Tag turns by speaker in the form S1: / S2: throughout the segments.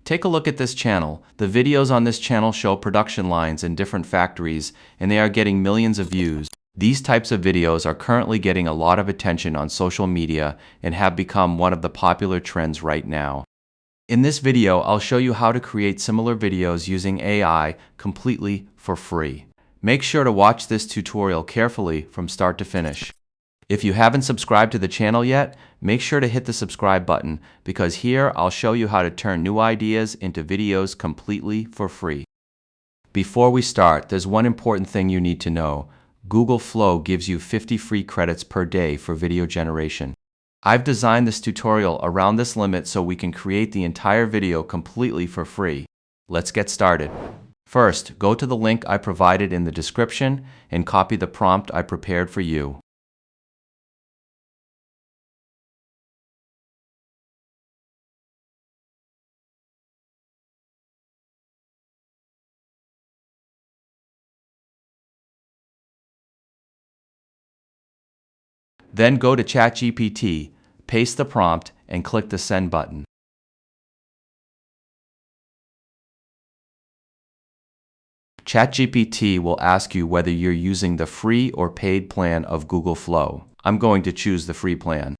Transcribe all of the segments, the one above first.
S1: Take a look at this channel. The videos on this channel show production lines in different factories, and they are getting millions of views. These types of videos are currently getting a lot of attention on social media and have become one of the popular trends right now. In this video, I'll show you how to create similar videos using AI completely for free. Make sure to watch this tutorial carefully from start to finish. If you haven't subscribed to the channel yet, make sure to hit the subscribe button, because here I'll show you how to turn new ideas into videos completely for free. Before we start, there's one important thing you need to know. Google Flow gives you 50 free credits per day for video generation. I've designed this tutorial around this limit so we can create the entire video completely for free. Let's get started. First, go to the link I provided in the description and copy the prompt I prepared for you. Then go to ChatGPT, paste the prompt, and click the Send button. ChatGPT will ask you whether you're using the free or paid plan of Google Flow. I'm going to choose the free plan.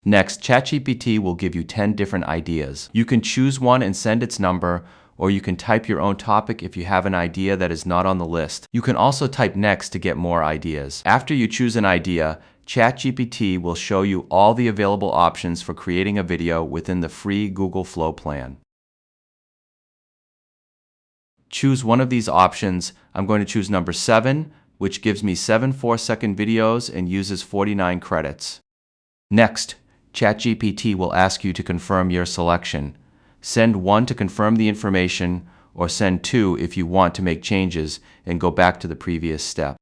S1: Next, ChatGPT will give you 10 different ideas. You can choose one and send its number, or you can type your own topic if you have an idea that is not on the list. You can also type next to get more ideas. After you choose an idea, ChatGPT will show you all the available options for creating a video within the free Google Flow plan. Choose one of these options. I'm going to choose number 7, which gives me 7 4-second videos and uses 49 credits. Next, ChatGPT will ask you to confirm your selection. Send 1 to confirm the information, or send 2 if you want to make changes and go back to the previous step.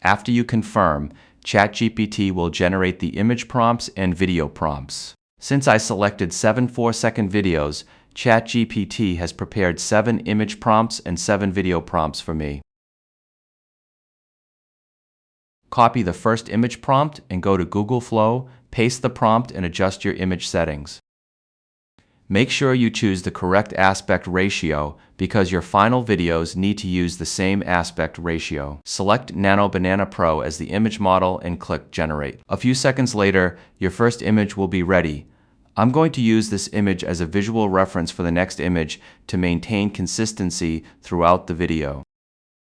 S1: After you confirm, ChatGPT will generate the image prompts and video prompts. Since I selected 7 4-second videos, ChatGPT has prepared 7 image prompts and 7 video prompts for me. Copy the first image prompt and go to Google Flow, paste the prompt and adjust your image settings. Make sure you choose the correct aspect ratio because your final videos need to use the same aspect ratio. Select Nano Banana Pro as the image model and click Generate. A few seconds later, your first image will be ready. I'm going to use this image as a visual reference for the next image to maintain consistency throughout the video.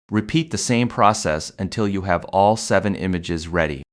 S1: Repeat the same process until you have all 7 images ready.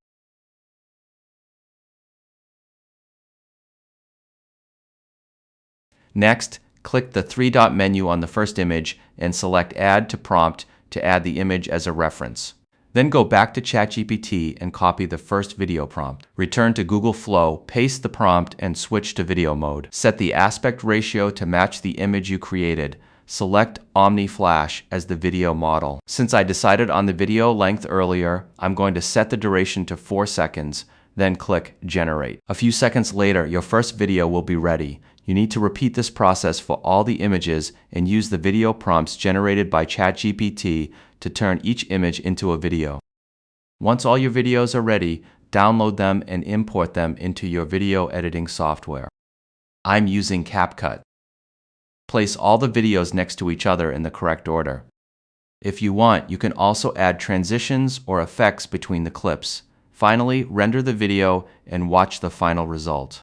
S1: Next, click the 3-dot menu on the first image and select Add to Prompt to add the image as a reference. Then go back to ChatGPT and copy the first video prompt. Return to Google Flow, paste the prompt, and switch to video mode. Set the aspect ratio to match the image you created. Select Omni Flash as the video model. Since I decided on the video length earlier, I'm going to set the duration to 4 seconds, then click Generate. A few seconds later, your first video will be ready. You need to repeat this process for all the images and use the video prompts generated by ChatGPT to turn each image into a video. Once all your videos are ready, download them and import them into your video editing software. I'm using CapCut. Place all the videos next to each other in the correct order. If you want, you can also add transitions or effects between the clips. Finally, render the video and watch the final result.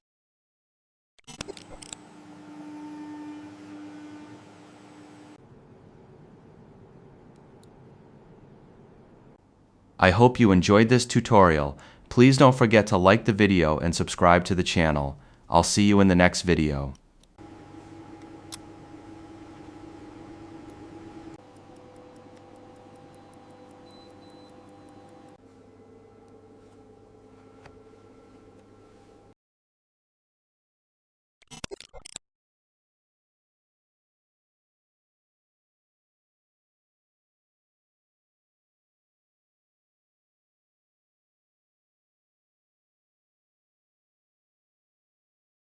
S1: I hope you enjoyed this tutorial. Please don't forget to like the video and subscribe to the channel. I'll see you in the next video.